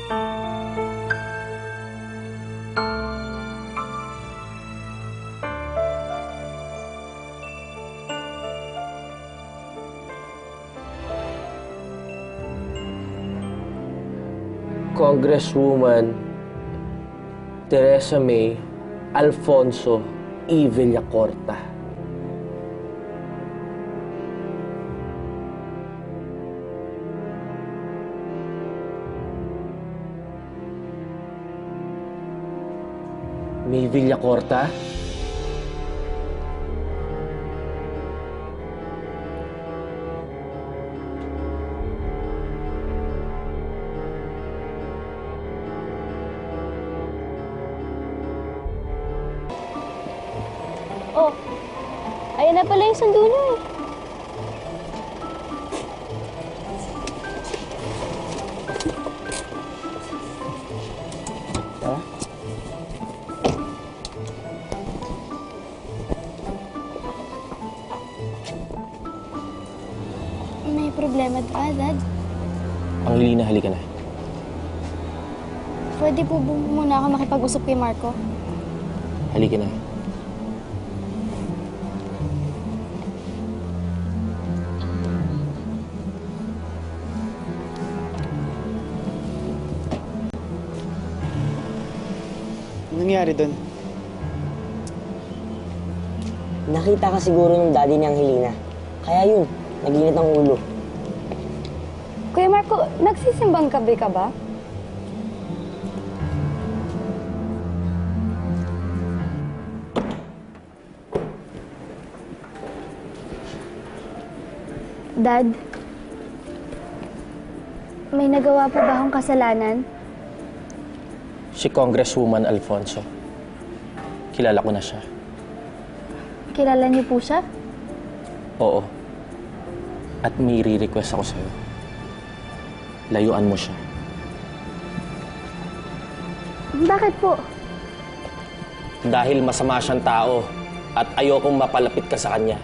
Congresswoman Teresa May Alfonso E. Villacorta. May Villacorta? Oh, ayan na pala yung sundo niyo eh. Tara. May problema ba, Dad? Angelina, halika na. Pwede po muna ako makipag-usap kay Marco? Halika na. Nangyari doon? Nakita ka siguro ng daddy ni Angelina. Kaya yun, nag-init ang ulo. Kuya Marco, nagsisimbang gabi ka ba? Dad, may nagawa po ba akong kasalanan? Si Congresswoman Alfonso. Kilala ko na siya. Kilala niyo po siya? Oo. At may re-request ako sa'yo. Layuan mo siya. Bakit po? Dahil masama siyang tao at ayokong mapalapit ka sa kanya.